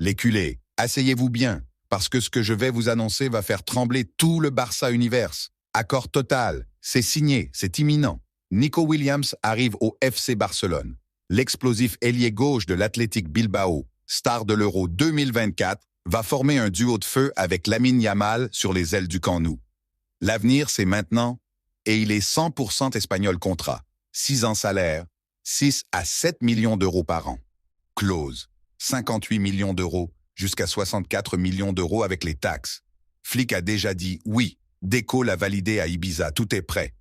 Les culés, asseyez-vous bien, parce que ce que je vais vous annoncer va faire trembler tout le Barça Universe. Accord total, c'est signé, c'est imminent. Nico Williams arrive au FC Barcelone. L'explosif ailier gauche de l'Athletic Bilbao, star de l'Euro 2024, va former un duo de feu avec Lamine Yamal sur les ailes du Camp Nou. L'avenir, c'est maintenant, et il est 100% espagnol contrat. 6 ans salaire, 6 à 7 millions d'euros par an. Clause, 58 millions d'euros jusqu'à 64 millions d'euros avec les taxes. Flick a déjà dit oui, Deco l'a validé à Ibiza, tout est prêt.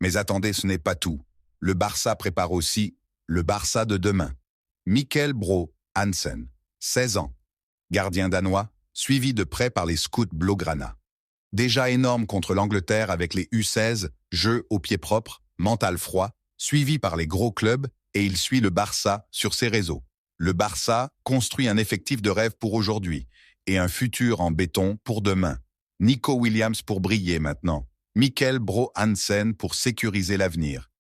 Mais attendez, ce n'est pas tout. Le Barça prépare aussi le Barça de demain. Mikkel Bro Hansen, 16 ans, gardien danois, suivi de près par les scouts Blaugrana. Déjà énorme contre l'Angleterre avec les U16, jeu au pied propre, mental froid, suivi par les gros clubs, et il suit le Barça sur ses réseaux. Le Barça construit un effectif de rêve pour aujourd'hui et un futur en béton pour demain. Nico Williams pour briller maintenant. Mikkel Bro Hansen pour sécuriser l'avenir.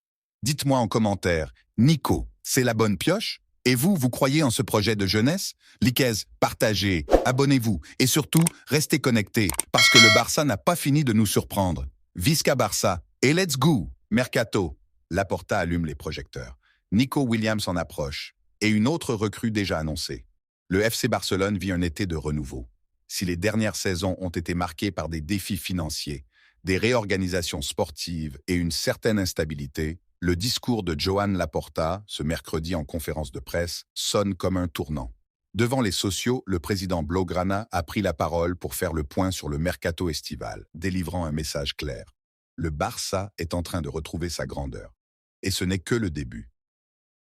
Dites-moi en commentaire, Nico, c'est la bonne pioche? Et vous, vous croyez en ce projet de jeunesse? Likez, partagez, abonnez-vous et surtout, restez connectés parce que le Barça n'a pas fini de nous surprendre. Visca Barça et let's go! Mercato. Laporta allume les projecteurs. Nico Williams en approche et une autre recrue déjà annoncée. Le FC Barcelone vit un été de renouveau. Si les dernières saisons ont été marquées par des défis financiers, des réorganisations sportives et une certaine instabilité, le discours de Joan Laporta, ce mercredi en conférence de presse, sonne comme un tournant. Devant les sociaux, le président Blaugrana a pris la parole pour faire le point sur le mercato estival, délivrant un message clair. Le Barça est en train de retrouver sa grandeur. Et ce n'est que le début.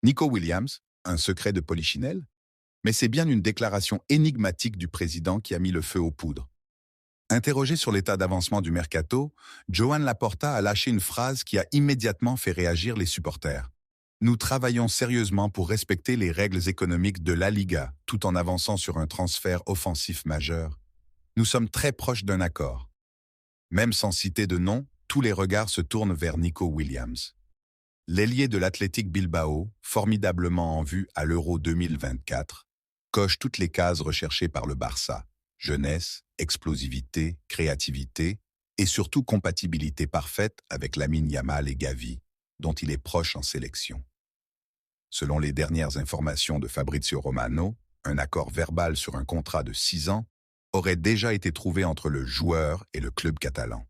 Nico Williams, un secret de polichinelle? Mais c'est bien une déclaration énigmatique du président qui a mis le feu aux poudres. Interrogé sur l'état d'avancement du mercato, Joan Laporta a lâché une phrase qui a immédiatement fait réagir les supporters. Nous travaillons sérieusement pour respecter les règles économiques de la Liga, tout en avançant sur un transfert offensif majeur. Nous sommes très proches d'un accord. Même sans citer de nom, tous les regards se tournent vers Nico Williams. L'ailier de l'Athletic Bilbao, formidablement en vue à l'Euro 2024, coche toutes les cases recherchées par le Barça. Jeunesse, explosivité, créativité et surtout compatibilité parfaite avec Lamine Yamal et Gavi, dont il est proche en sélection. Selon les dernières informations de Fabrizio Romano, un accord verbal sur un contrat de 6 ans aurait déjà été trouvé entre le joueur et le club catalan.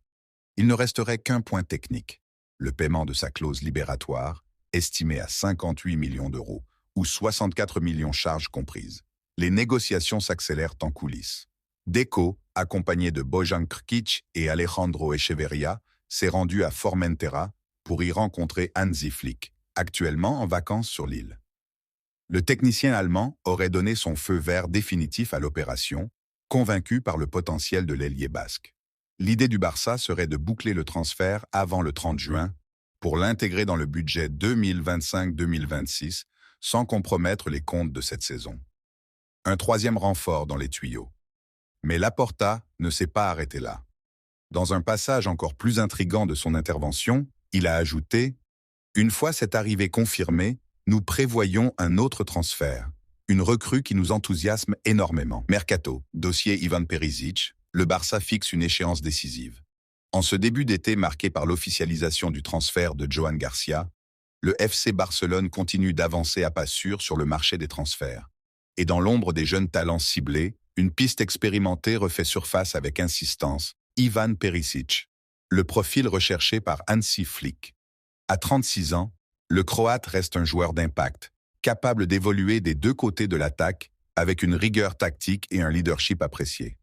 Il ne resterait qu'un point technique, le paiement de sa clause libératoire, estimée à 58 millions d'euros, ou 64 millions charges comprises. Les négociations s'accélèrent en coulisses. Deco, accompagné de Bojan Krkić et Alejandro Echeverría, s'est rendu à Formentera pour y rencontrer Hansi Flick, actuellement en vacances sur l'île. Le technicien allemand aurait donné son feu vert définitif à l'opération, convaincu par le potentiel de l'ailier basque. L'idée du Barça serait de boucler le transfert avant le 30 juin pour l'intégrer dans le budget 2025-2026 sans compromettre les comptes de cette saison. Un troisième renfort dans les tuyaux. Mais Laporta ne s'est pas arrêté là. Dans un passage encore plus intrigant de son intervention, il a ajouté « Une fois cette arrivée confirmée, nous prévoyons un autre transfert, une recrue qui nous enthousiasme énormément. Mercato, dossier Ivan Perisic, le Barça fixe une échéance décisive. En ce début d'été marqué par l'officialisation du transfert de Joan Garcia, le FC Barcelone continue d'avancer à pas sûrs sur le marché des transferts. Et dans l'ombre des jeunes talents ciblés, une piste expérimentée refait surface avec insistance, Ivan Perisic, le profil recherché par Hansi Flick. À 36 ans, le Croate reste un joueur d'impact, capable d'évoluer des deux côtés de l'attaque avec une rigueur tactique et un leadership apprécié.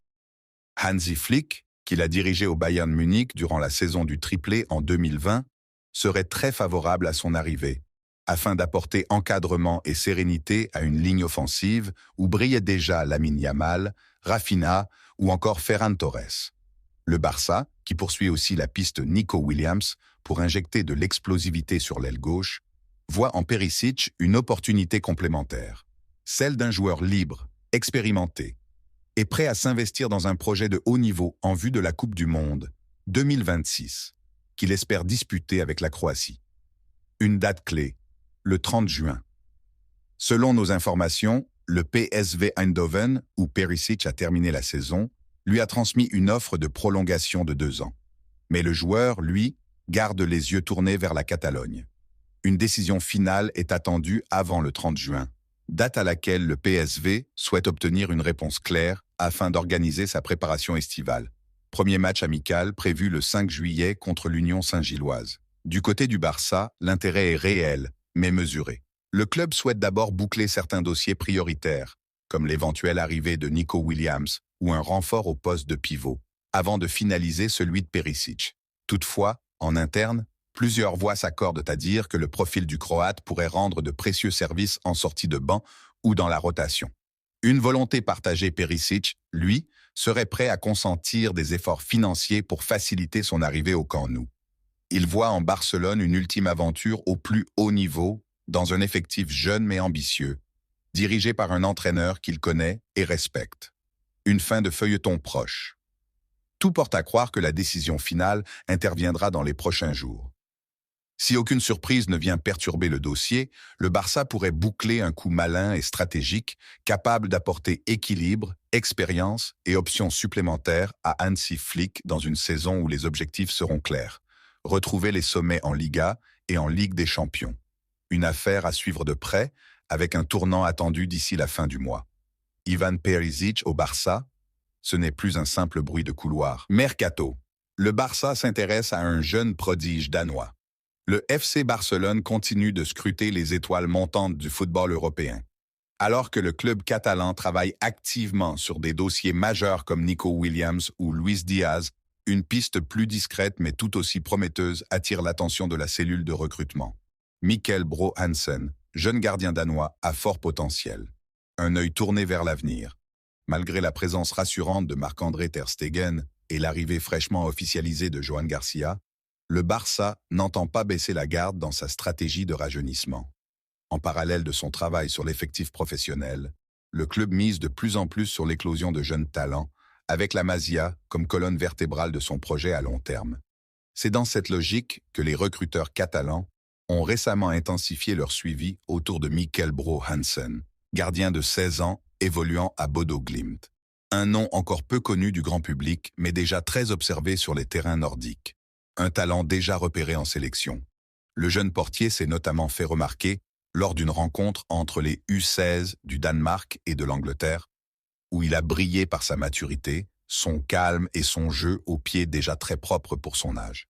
Hansi Flick, qu'il a dirigé au Bayern Munich durant la saison du triplé en 2020, serait très favorable à son arrivée, afin d'apporter encadrement et sérénité à une ligne offensive où brillait déjà Lamine Yamal, Rafinha ou encore Ferran Torres. Le Barça, qui poursuit aussi la piste Nico Williams pour injecter de l'explosivité sur l'aile gauche, voit en Perisic une opportunité complémentaire, celle d'un joueur libre, expérimenté, et prêt à s'investir dans un projet de haut niveau en vue de la Coupe du Monde 2026, qu'il espère disputer avec la Croatie. Une date clé, le 30 juin. Selon nos informations, Le PSV Eindhoven, où Perisic a terminé la saison, lui a transmis une offre de prolongation de 2 ans. Mais le joueur, lui, garde les yeux tournés vers la Catalogne. Une décision finale est attendue avant le 30 juin, date à laquelle le PSV souhaite obtenir une réponse claire afin d'organiser sa préparation estivale. Premier match amical prévu le 5 juillet contre l'Union Saint-Gilloise. Du côté du Barça, l'intérêt est réel, mais mesuré. Le club souhaite d'abord boucler certains dossiers prioritaires, comme l'éventuelle arrivée de Nico Williams ou un renfort au poste de pivot, avant de finaliser celui de Perisic. Toutefois, en interne, plusieurs voix s'accordent à dire que le profil du Croate pourrait rendre de précieux services en sortie de banc ou dans la rotation. Une volonté partagée. Perisic, lui, serait prêt à consentir des efforts financiers pour faciliter son arrivée au Camp Nou. Il voit en Barcelone une ultime aventure au plus haut niveau, dans un effectif jeune mais ambitieux, dirigé par un entraîneur qu'il connaît et respecte. Une fin de feuilleton proche. Tout porte à croire que la décision finale interviendra dans les prochains jours. Si aucune surprise ne vient perturber le dossier, le Barça pourrait boucler un coup malin et stratégique, capable d'apporter équilibre, expérience et options supplémentaires à Hansi Flick dans une saison où les objectifs seront clairs. Retrouver les sommets en Liga et en Ligue des Champions. Une affaire à suivre de près, avec un tournant attendu d'ici la fin du mois. Ivan Perisic au Barça, ce n'est plus un simple bruit de couloir. Mercato. Le Barça s'intéresse à un jeune prodige danois. Le FC Barcelone continue de scruter les étoiles montantes du football européen. Alors que le club catalan travaille activement sur des dossiers majeurs comme Nico Williams ou Luis Diaz, une piste plus discrète mais tout aussi prometteuse attire l'attention de la cellule de recrutement. Mikkel Bro Hansen, jeune gardien danois, à fort potentiel. Un œil tourné vers l'avenir. Malgré la présence rassurante de Marc-André Ter Stegen et l'arrivée fraîchement officialisée de Johan Garcia, le Barça n'entend pas baisser la garde dans sa stratégie de rajeunissement. En parallèle de son travail sur l'effectif professionnel, le club mise de plus en plus sur l'éclosion de jeunes talents, avec la Masia comme colonne vertébrale de son projet à long terme. C'est dans cette logique que les recruteurs catalans ont récemment intensifié leur suivi autour de Mikkel Bro Hansen, gardien de 16 ans évoluant à Bodo Glimt. Un nom encore peu connu du grand public, mais déjà très observé sur les terrains nordiques. Un talent déjà repéré en sélection. Le jeune portier s'est notamment fait remarquer lors d'une rencontre entre les U16 du Danemark et de l'Angleterre, où il a brillé par sa maturité, son calme et son jeu au pied déjà très propre pour son âge.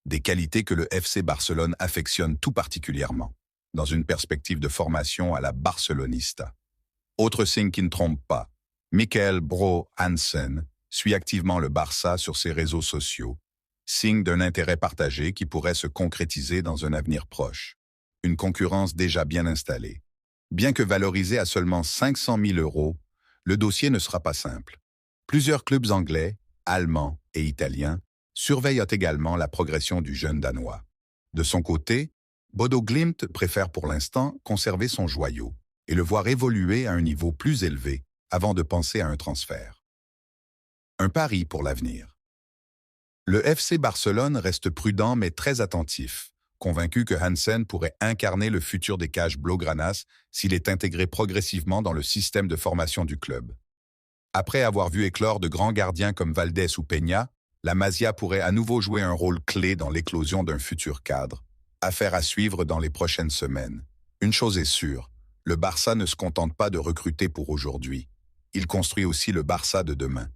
Des qualités que le FC Barcelone affectionne tout particulièrement, dans une perspective de formation à la barcelonista. Autre signe qui ne trompe pas, Mikkel Bro Hansen suit activement le Barça sur ses réseaux sociaux, signe d'un intérêt partagé qui pourrait se concrétiser dans un avenir proche. Une concurrence déjà bien installée. Bien que valorisé à seulement 500 000 €, le dossier ne sera pas simple. Plusieurs clubs anglais, allemands et italiens surveillent également la progression du jeune Danois. De son côté, Bodo Glimt préfère pour l'instant conserver son joyau et le voir évoluer à un niveau plus élevé avant de penser à un transfert. Un pari pour l'avenir. Le FC Barcelone reste prudent mais très attentif, convaincu que Hansen pourrait incarner le futur des cages blaugranas s'il est intégré progressivement dans le système de formation du club. Après avoir vu éclore de grands gardiens comme Valdés ou Peña, la Masia pourrait à nouveau jouer un rôle clé dans l'éclosion d'un futur cadre. Affaire à suivre dans les prochaines semaines. Une chose est sûre, le Barça ne se contente pas de recruter pour aujourd'hui. Il construit aussi le Barça de demain.